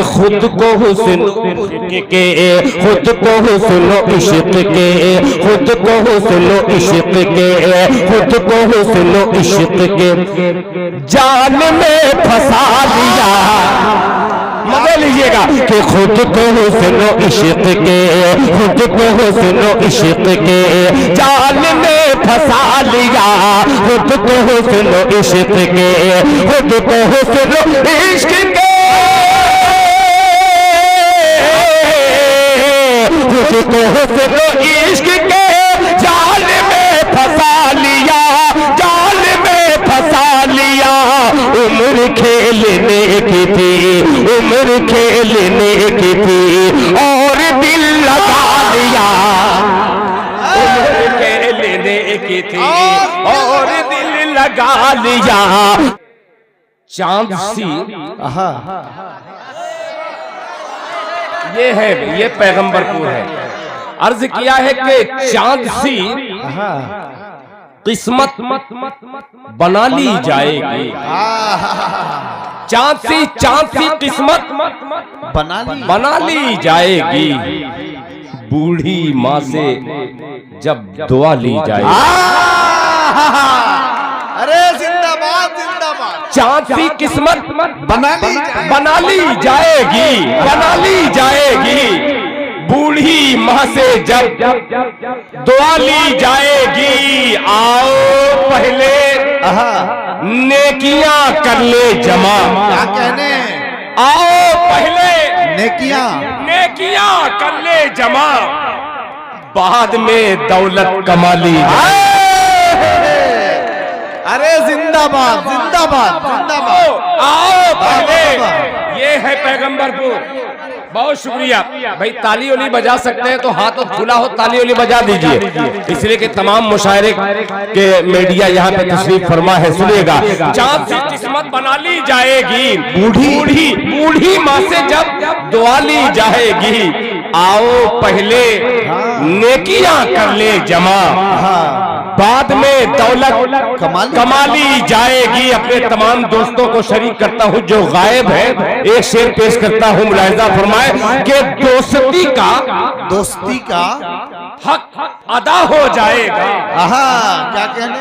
खुद को हुस्न के, खुद को हुस्न इश्क के, खुद को हुस्न इश्क के, खुद को हुस्न इश्क के जाल में फंसा लिया। मजा लीजिएगा कि खुद को हुस्न इश्क के, खुद को हुस्न इश्क के जाल में फंसा लिया। खुद को हुस्न इश्क के, खुद को हुस्न इश्क के, खुद को हुस्न इश्क के जाल में फंसा लिया, जाल में फंसा लिया। उम्र खेलने की थी, उम्र खेलने की थी और दिल लगा लिया। उम्र खेलने की थी और दिल लगा लिया। चांद सी ये है, ये पैगंबरपुर है। अर्ज किया है कि चांद सी किस्मत बना ली जाएगी। चांद सी किस्मत बना ली जाएगी। बूढ़ी माँ से जब दुआ ली जाएगी। अरे जिंदाबाद जिंदाबाद। चांद सी किस्मत बना ली जाएगी, बना ली जाएगी। बूढ़ी माँ से जब दुआ ली जाएगी। आओ पहले नेकियां कर ले जमा। क्या कहने? आओ पहले नेकियां कर ले जमा, बाद में दौलत कमा ली जाए। अरे जिंदाबाद जिंदाबाद जिंदाबाद। आओ पहले, ये है पैगंबरपुर। बहुत शुक्रिया भाई। ताली ओली बजा सकते हैं तो हाथ खुला हो, ताली ओली बजा दीजिए, इसलिए कि तमाम मुशायरे के मीडिया यहाँ पे तशरीफ फरमा है। सुनिएगा, चांद सी किस्मत बना ली जाएगी। बूढ़ी माँ से जब दुआ ली जाएगी। आओ पहले नेकियां कर ले जमा, बाद में दौलत कमा ली जाएगी। अपने तमाम दोस्तों को शरीक करता हूँ जो गायब है, एक शेर पेश करता हूँ। मुलाहिजा फरमाए कि दोस्ती का हक अदा हो जाएगा। क्या कहने?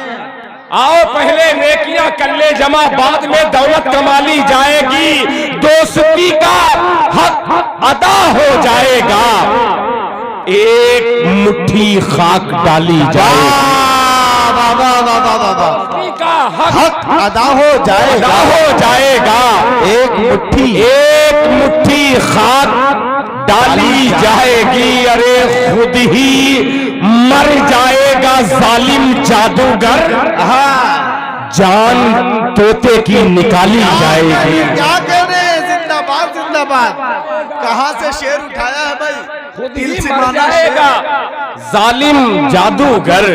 आओ पहले नेकियां कर ले जमा, बाद में दौलत कमा ली जाएगी। दोस्ती का हक अदा हो जाएगा। एक मुट्ठी खाक डाली जाएगी। का हक अदा हो जाएगा। एक मुट्ठी खाक डाली जाएगी। अरे खुद ही मर जाएगा जालिम जादूगर, जान तोते की निकाली जाएगी। क्या कहने? जिंदाबाद जिंदाबाद। कहाँ से शेर उठाया है भाई? खुद ही मर जाएगा जालिम जादूगर,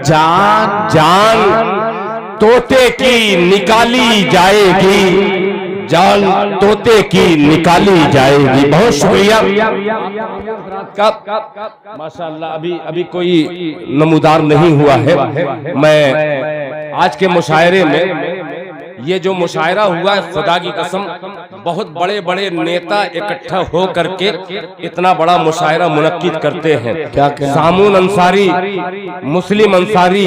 जान तोते की निकाली जाएगी, जान तोते की निकाली जाएगी। बहुत शुक्रिया। माशाअल्लाह अभी कोई नमूदार नहीं हुआ है। मैं आज के मुशायरे में, ये जो मुशायरा हुआ है, खुदा की कसम बहुत बड़े बड़े नेता इकट्ठा हो करके इतना बड़ा मुशायरा मुनक्किद करते हैं। क्या सामून अंसारी, मुस्लिम अंसारी,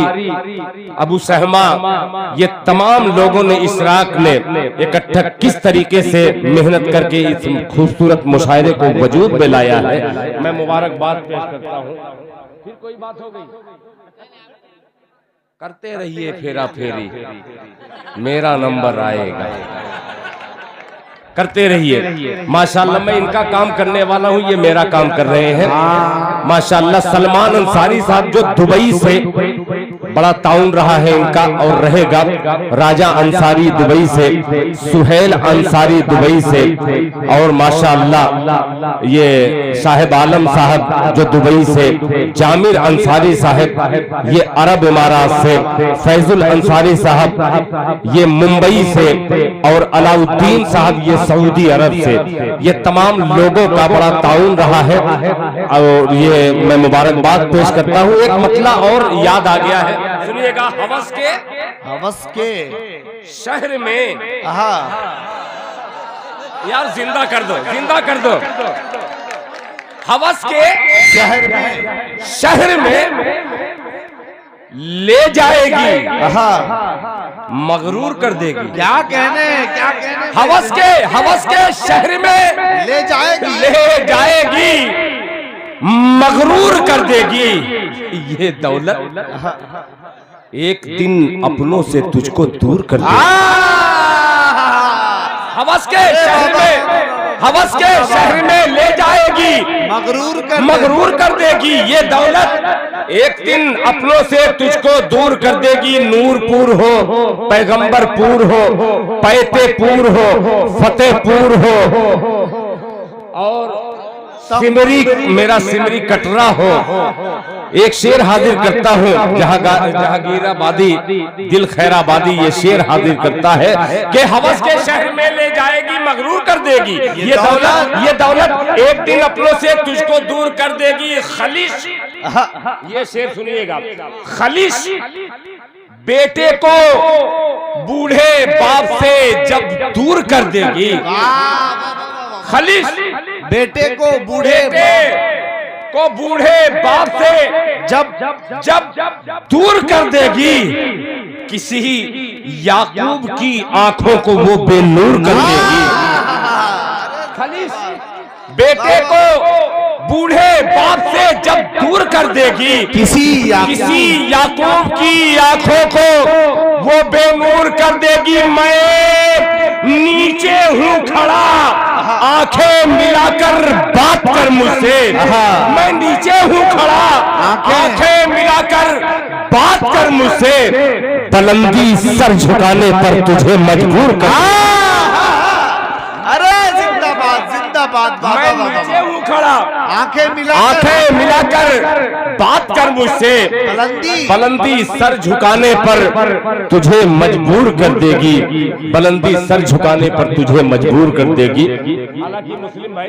अबू सहमा, ये तमाम लोगों ने, इशराक ने इकट्ठा किस तरीके से मेहनत करके इस खूबसूरत मुशायरे को वजूद में लाया है। मैं मुबारकबाद पेश करता हूँ। फिर कोई बात हो गई? करते रहिए फेरा फेरी, मेरा नंबर आएगा। करते रहिए। माशाल्लाह मैं इनका काम करने वाला हूँ, ये मेरा काम कर रहे हैं। माशाल्लाह सलमान अंसारी साहब जो दुबई से, बड़ा ताउन रहा है इनका और रहेगा। राजा अंसारी दुबई से, सुहेल अंसारी दुबई से, और माशाल्लाह ये साहिब आलम साहब जो दुबई से, जामिर अंसारी साहब ये अरब इमारात से, फैजुल अंसारी साहब ये मुंबई से, और अलाउद्दीन साहब ये सऊदी अरब से। ये तमाम लोगों का बड़ा ताउन रहा है और ये मैं मुबारकबाद पेश करता हूँ। एक मतला और याद आ गया है, सुनिएगा। हवस के शहर में यार जिंदा कर दो, जिंदा कर दो। हवस के शहर में ले जाएगी, मगरूर कर देगी। क्या कहने, क्या कहने। हवस के शहर में ले जाएगी, ले जाएगी, मगरूर कर देगी। ये दौलत एक दिन अपनों से तुझको दूर कर देगी। हवस के शहर में ले जाएगी, मगरूर कर देगी। ये दौलत एक दिन अपनों से तुझको दूर कर देगी। नूरपुर हो, पैगंबरपुर हो, पैतेपुर हो, फतेहपुर हो, और मेरा सिमरी कटरा हो। एक शेर हाजिर करता हूँ, जहांगीराबादी दिल खैराबादी ये शेर हाजिर करता है कि हवस के शहर में ले जाएगी, मगरूर कर देगी। ये दौलत एक दिन अपनों से तुझको दूर कर देगी। खलीश, ये शेर सुनिएगा। खलीश बेटे को बूढ़े बाप से जब दूर कर देगी। खलीश बेटे को बूढ़े बाप से जब दूर कर देगी, किसी याकूब की आंखों को वो बेनूर कर देगी। खलीश बेटे को बूढ़े बाप से जब दूर कर देगी, किसी याकूब की आंखों को वो बेनूर कर देगी। मैं नीचे हूँ खड़ा, आंखें मिलाकर बात कर मुझसे। मैं नीचे हूँ खड़ा, आंखें मिलाकर बात कर मुझसे। बुलंदी सर झुकाने पर तुझे मजबूर कर। अरे जिंदाबाद, जिंदाबाद। मैं नीचे हूँ खड़ा, आंखें मिलाकर बात कर मुझसे। बुलंदी सर झुकाने पर तुझे मजबूर कर देगी। बुलंदी सर झुकाने पर तुझे मजबूर कर देगी। हालांकि मुस्लिम भाई,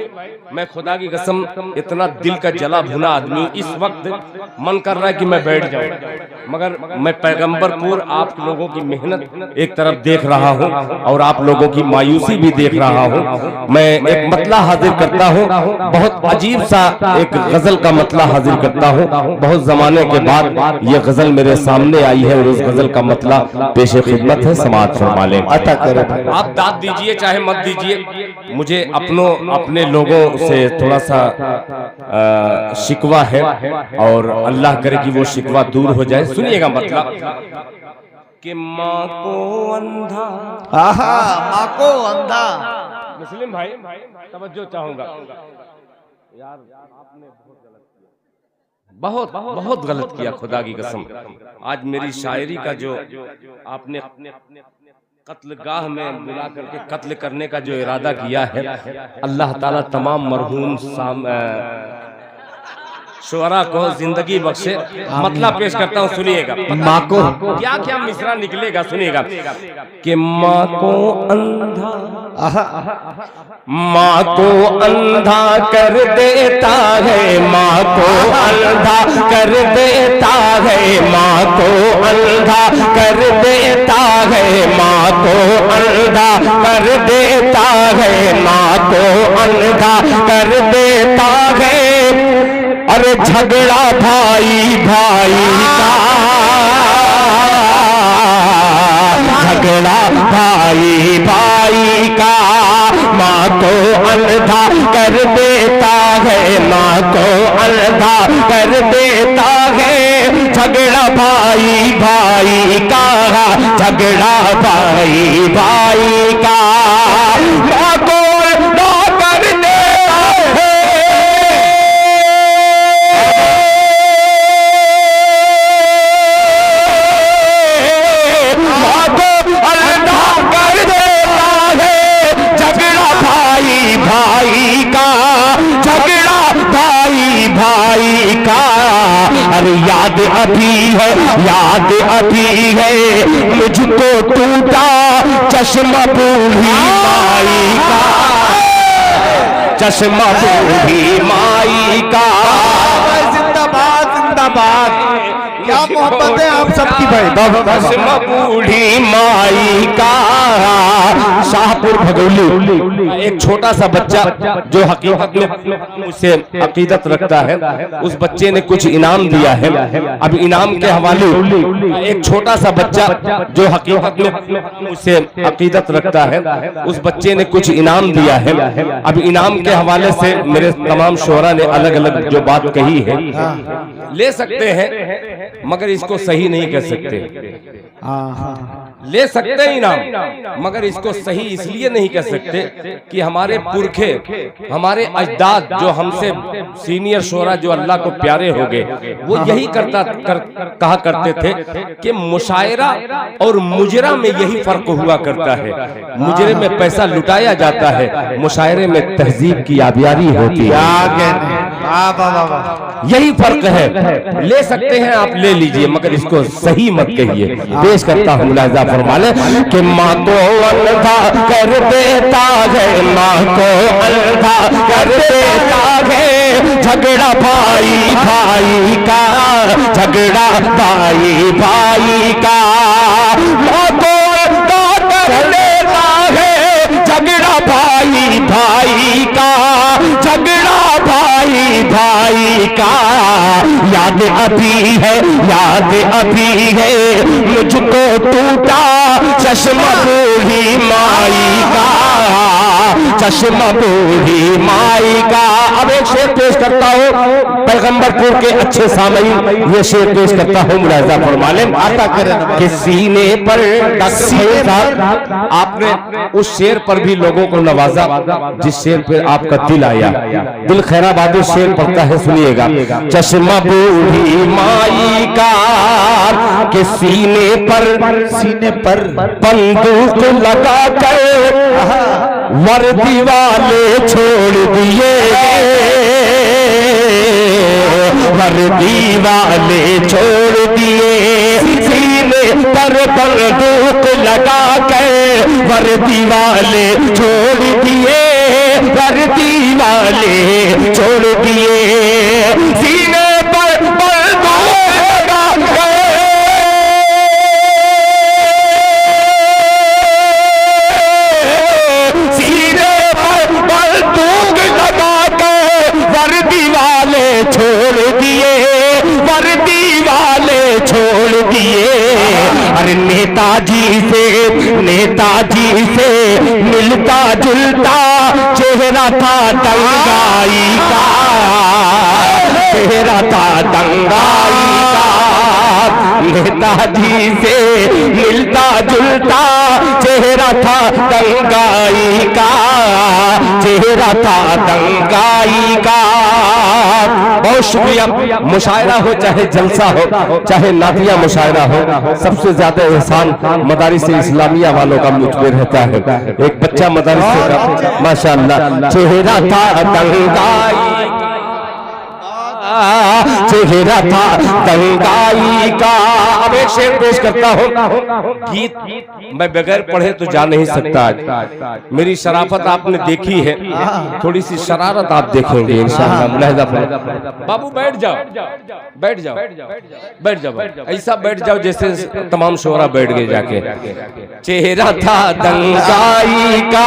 मैं खुदा की कसम इतना दिल का जला भुना आदमी, इस वक्त मन कर रहा है कि मैं बैठ जाऊं, मगर मैं पैगंबरपुर आप लोगों की मेहनत एक तरफ देख रहा हूं और आप लोगों की मायूसी भी देख रहा हूं। मैं एक मतला हाजिर करता हूं, बहुत अजीब सा एक गजल का मतला हाजिर करता हूं। बहुत जमाने के बाद ये गजल मेरे सामने आई है और उस गजल का मतला पेशे खिदमत है, समाज फरमा लें। आप दाद दीजिए चाहे मत दीजिए, मुझे अपने लोगों से थोड़ा सा शिकवा है और अल्लाह करे कि वो शिकवा दूर हो जाए। सुनिएगा मतलब कि माँ को अंधा, माँ को अंधा। मुस्लिम भाई तवज्जो चाहूंगा यार, आपने बहुत गलत किया खुदा की कसम। आज मेरी शायरी का जो आपने कत्लगाह में बुला करके कत्ल करने का जो इरादा किया है, अल्लाह ताला तमाम मरहूम शुअरा को जिंदगी बख्शे। मतलब पेश करता हूँ, सुनिएगा। माँ को क्या क्या मिसरा निकलेगा, सुनिएगा कि माँ को अंधा, माँ को अंधा कर देता है, माँ को अंधा कर देता है, माँ को अंधा कर देता है, माँ को अंधा कर देता है, माँ को अंधा कर देता है। अरे झगड़ा भाई भाई का, झगड़ा भाई भाई का, माँ को अंधा कर देता है, माँ को अंधा कर देता है। झगड़ा भाई भाई का, झगड़ा भाई भाई का, माँ को अंधा कर देता है। अरे याद अभी है मुझको टूटा चश्मा बूढ़ी माई का, चश्मा बूढ़ी माई का। जिंदाबाद, जिंदाबाद। क्या मोहब्बत है आप सबकी भाई। चश्मा बूढ़ी माई का। शाहपुर भगोली एक छोटा सा बच्चा जो हकीकत में उससे अकीदत रखता है, उस बच्चे ने कुछ इनाम दिया है। अब इनाम के हवाले एक छोटा सा बच्चा जो हकीकत में उससे अकीदत रखता है, उस बच्चे ने कुछ इनाम दिया है। अब इनाम के हवाले से मेरे तमाम शोहरा ने अलग अलग जो बात कही है, ले सकते हैं मगर इसको सही नहीं कह सकते। ले सकते हैं इनाम मगर इसको सही इसलिए नहीं कह सकते कि हमारे पुरखे, हमारे अजदाद जो हमसे सीनियर शोहरा जो अल्लाह को प्यारे हो गए, वो यही कहा करते थे कि मुशायरा और मुजरा में यही फर्क हुआ करता है। मुजरे में पैसा लुटाया जाता है, मुशायरे में तहजीब की आबियारी होती है। यही फर्क है। ले सकते हैं आप, ले लीजिए मगर इसको सही मत कहिए। पेश करता हूँ मुलाहिजा फरमा ले कि माँ को अंधा कर देता है, माँ को अंधा कर देता है, झगड़ा भाई भाई का, झगड़ा भाई भाई का। माँ को अंधा कर देता है, झगड़ा भाई भाई का, झगड़ा भाई भाई का। याद अभी है, याद अभी है, मुझको टूटा चश्मा बूढ़ी माई का, चश्मा बूढ़ी माई का। अब एक शेर पेश करता हूँ पैगंबरपुर के अच्छे सामईन, ये शेर पेश करता हूँ मुलाहिजा फरमा लें। आता करें कि सीने पर आपने उस शेर पर भी लोगों को नवाजा जिस शेर पे आपका दिल आया। दिल खैराबाद शेर पढ़ता है, सुनिएगा। चश्मा बूढ़ी माई का के सीने पर बंदूक लगा कर वर्दी वाले छोड़ दिए, वर्दी वाले छोड़ दिए। सीने पर बंदूक लगा कर वर्दी वाले छोड़ दिए, वर्दी वाले छोड़ दिए। सीने पर बंदूक लगा कर वर्दी वाले छोड़ दिए, वर्दी वाले छोड़ दिए। अरे नेताजी से मिलता जुलता चेहरा था दंगाई का, चेहरा था दंगाई का। नेताजी से मिलता जुलता चेहरा था दंगाई का, चेहरा था दंगाई का। बहुत शुक्रिया। मुशायरा हो चाहे जलसा हो, चाहे नातिया मुशायरा हो, सबसे ज्यादा एहसान मदारिस इस्लामिया वालों का मुझ पे रहता है। एक बच्चा मदारिस का माशाअल्लाह चेहरा था दंगाई, चेहरा था दंगाई का। अब एक शेर पेश करता हूँ। गीत मैं बगैर पढ़े तो जा नहीं सकता। मेरी शराफत आपने देखी है, थोड़ी सी शरारत आप देखेंगे इंशाअल्लाह। मुलाहिजा बाबू बैठ जाओ, बैठ जाओ, बैठ जाओ, ऐसा बैठ जाओ जैसे तमाम शोहरा बैठ गए जाके। चेहरा था दंगाई का,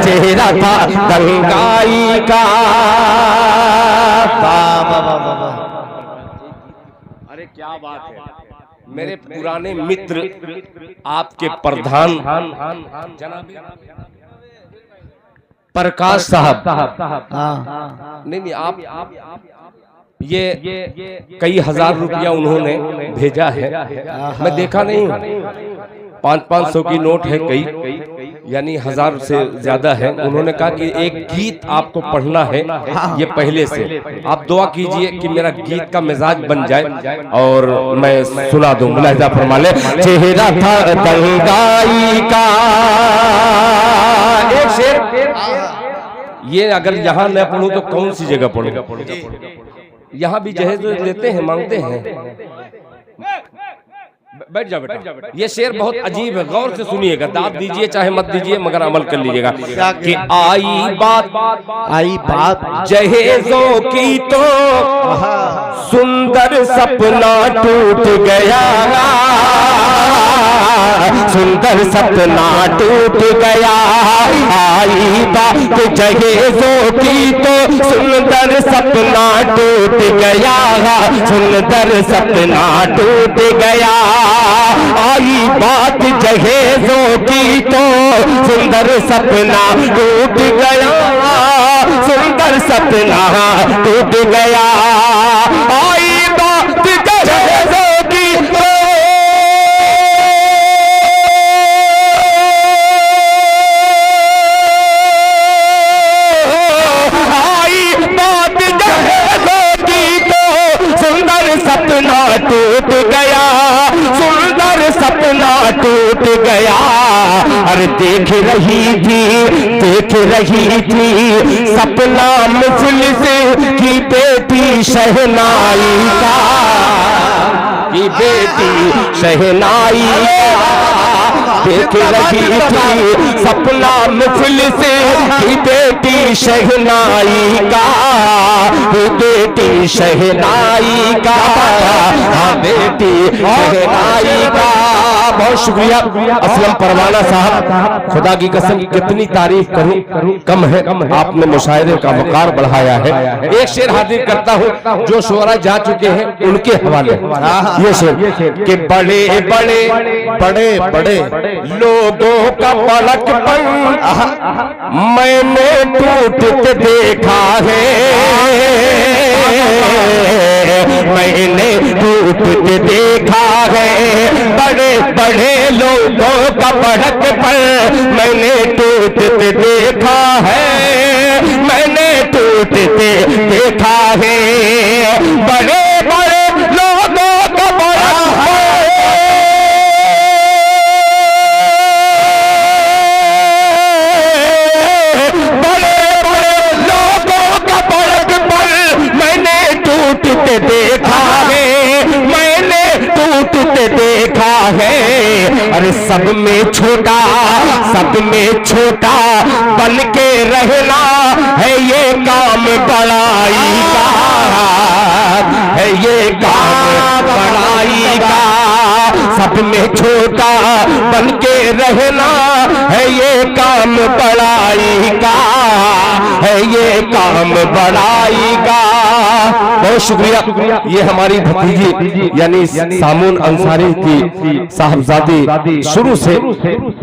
चेहरा था दंगाई का। अरे क्या बात है। मेरे पुराने मित्र आपके प्रधान जनाब प्रकाश साहब, नहीं आप ये कई हजार रुपया उन्होंने भेजा है, मैं देखा नहीं हूँ। 500-500 की नोट है कई, यानी 1000 से ज्यादा है। उन्होंने कहा कि एक गीत आपको पढ़ना है, ये पहले से आप दुआ कीजिए कि मेरा गीत का मिजाज बन जाए और मैं सुना दूं। मुलाहिजा फरमा ले। चेहरा था दंगाई का, एक शेर ये अगर यहाँ न पढ़ूं तो कौन सी जगह पढ़ूं। यहाँ भी जहेज लेते हैं, मांगते हैं। बैठ जाओ बेटा। ये शेर बहुत अजीब है, गौर से सुनिएगा, दाद दीजिए चाहे मत दीजिए मगर अमल कर लीजिएगा। कि आई बात जहेजों की तो सुंदर सपना टूट गया, सुंदर सपना टूट गया। आई बात जहेजों की तो सुंदर सपना टूट गया, सुंदर सपना टूट गया। आई बात जहेजों की तो सुंदर सपना टूट गया, सुंदर सपना टूट गया। आई बात जहेजों की तो सपना टूट गया, सुंदर सपना टूट गया। अरे देख रही थी सपना मुफलिस की बेटी शहनाई का, की बेटी शहनाई देख रही थी सपना मुफलिस की बेटी शहनाई का, बेटी शहनाई का, हाँ बेटी शहनाई का। बहुत शुक्रिया असलम परवाना साहब, खुदा की कसम कितनी तारीफ करूं कम है, आपने मुशायरे का वकार बढ़ाया है। एक शेर हाजिर करता हूं जो शोरा जा चुके हैं उनके हवाले। ये शेर कि बड़े लोगों का पलकपन मैंने टूटते देखा है, मैंने टूटते देखा है। बड़े लोगों का पलकपन मैंने टूटते देखा है, मैंने टूटते देखा है। बड़े लोगों का पलकपन टूटते देखा है, मैंने टूटते देखा है। अरे सब में छोटा बन के रहना है ये काम बड़ाई का, है ये काम बड़ाई का। सब में छोटा बन के रहना है ये काम बड़ाई का, है ये काम बड़ाई का। बहुत शुक्रिया। ये हमारी भतीजी यानी सामून अंसारी की साहबजादी शुरू से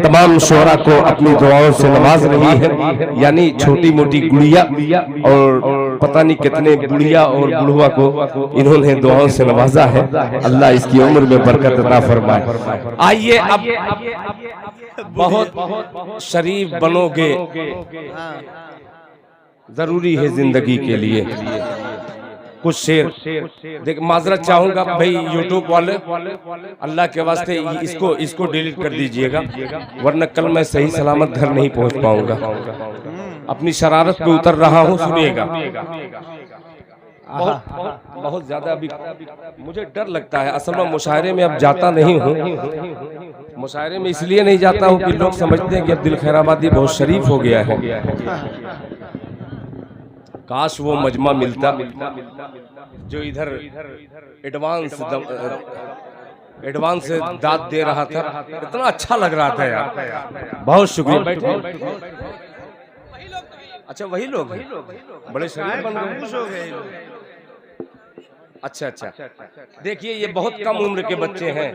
तमाम शोरा को अपनी दुआओं से नवाज रही है, यानी छोटी मोटी गुड़िया और पता नहीं कितने बुढ़िया और बुढ़वा को इन्होंने दुआओं से नवाजा है। अल्लाह इसकी उम्र में बरकत अता फरमाए। आइए अब बहुत शरीफ बनोगे, जरूरी है जिंदगी के लिए। कुछ शेर देख, माजरत चाहूंगा भाई यूट्यूब वाले, अल्लाह के वास्ते इसको डिलीट कर दीजिएगा, वरना कल मैं सही सलामत घर नहीं पहुंच पाऊंगा। अपनी शरारत पे उतर रहा हूं, सुनिएगा। बहुत ज्यादा अभी मुझे डर लगता है, असल में मुशायरे में अब जाता नहीं हूँ। मुशायरे में इसलिए नहीं जाता हूँ कि लोग समझते हैं कि अब दिल खैराबादी बहुत शरीफ हो गया है। काश वो मजमा मिलता जो इधर एडवांस दाद दे रहा था, इतना अच्छा लग रहा था यार। बहुत शुक्रिया। अच्छा वही लोग बड़े शरीफ बन गए। अच्छा, देखिए ये बहुत कम उम्र के बच्चे हैं।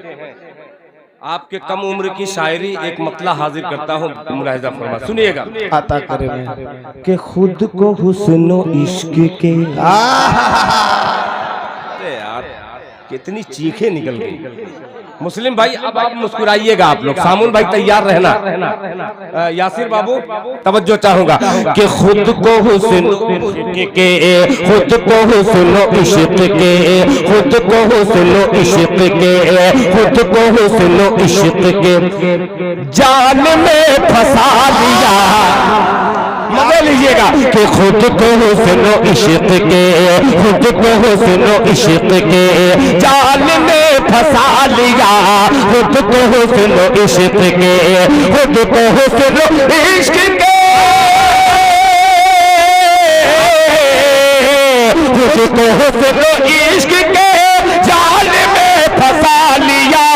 आपके कम उम्र की शायरी एक मतला हाजिर करता हूँ, मुलाहिजा फरमा, सुनिएगा। आता करे कि खुद को हुस्न इश्क के यार कितनी चीखें निकल गई। मुस्लिम भाई अब आप मुस्कुराइएगा, आप लोग सामून भाई तैयार रहना। यासिर बाबू तवज्जो चाहूंगा कि खुद को हुस्न के, खुद को हुस्न इश्क के, खुद को हुस्न इश्क के, खुद को हुस्न इश्क के जाल में फंसा लिया, मजे लीजिएगा कि खुद को हुस्नो इश्क के, खुद को हुस्नो इश्क के जाल में फंसा लिया, खुद को हुस्नो इश्क के, खुद को हुस्नो इश्क के, खुद को हुस्नो इश्क के जाल में फंसा लिया,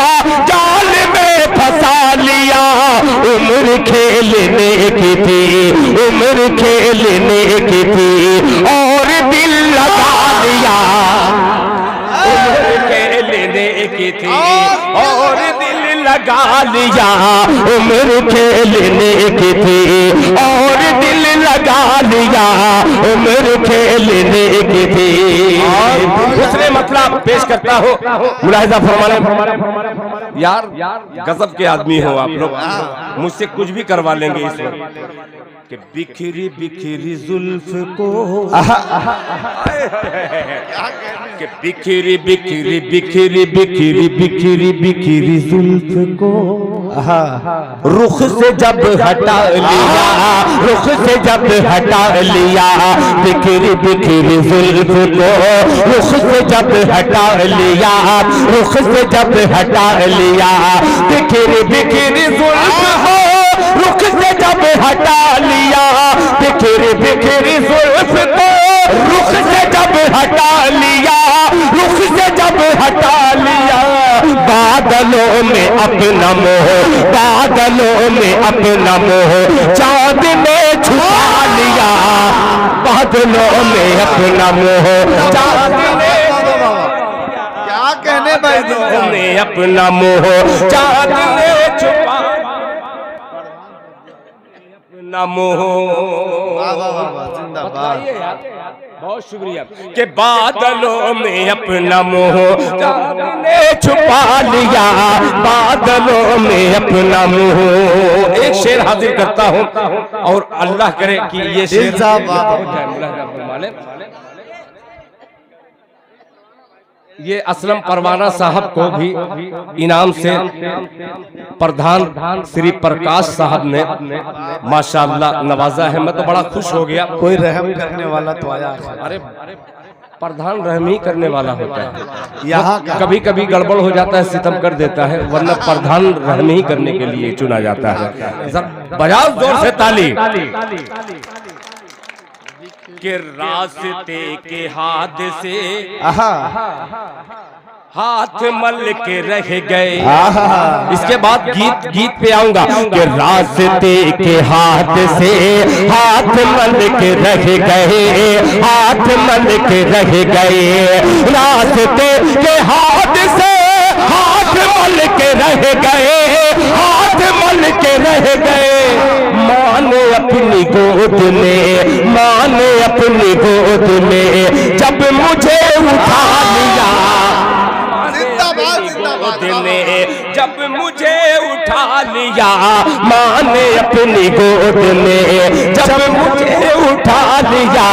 जाल में फंसा लिया। उम्र खेलने की थी, उम्र खेलने की थी और दिल लगा लिया, उम्र खेलने की थी और दिल लगा लिया, उम्र खेलने की थी और दिल लगा लिया, उम्र खेलने की थी। दूसरे मतलब पेश करता हूँ, मुलाहिजा फरमाने यार गजब के आदमी हो आप लोग, मुझसे कुछ भी करवा लेंगे इस वक्त कि बिखरी बिखरी जुल्फ को, कि बिखरी बिखरी बिखरी बिखरी बिखरी बिखरी जुल्फ को रुख से जब हटा लिया, रुख से जब हटा लिया, बिखरी बिखरी जुल्फ को रुख से जब हटा लिया, रुख से जब हटा लिया, बिखरी बिखरी जुल्फ को रुख से जब हटा लिया, बिखरी बिखरी जुल्फ को रुख से जब हटा लिया, रुख से जब हटा लिया। बादलों में अपना मोह, बादलों में अपना मोह चांद ने छुपा लिया, बादलों में अपना मोह चांद ने, क्या कहने भाई ने अपना मोह चांद ने छुपा अपना मोह। जिंदाबाद, बहुत शुक्रिया कि बादलों में अपना मोह चांद ने छुपा लिया, बादलों में अपना मोह। एक शेर हाजिर करता हूँ और अल्लाह करे कि ये शेर ये असलम परवाना साहब को भी इनाम से प्रधान श्री प्रकाश साहब ने माशाअल्लाह नवाजा है। मैं तो बड़ा खुश हो गया। कोई रहम करने वाला तो आया। अरे प्रधान रहम ही करने वाला होता है, यहाँ कभी कभी गड़बड़ हो जाता है, सितम कर देता है, वरना प्रधान रहम ही करने के लिए चुना जाता है। बजाओ जोर से ताली के रास्ते के हादसे हाथ मल के रह गए। इसके बाद गीत पे आऊंगा कि रास्ते के हाथ से हाथ मल के रह गए, हाथ मल के रह गए, रास्ते के हाथ से हाथ मल के रह गए, हाथ मल के रह गए। माने अपनी गोद में, माने अपनी गोद में जब मुझे उठा लिया, ने जब मुझे उठा लिया, माँ ने अपनी गोद में जब मुझे उठा लिया,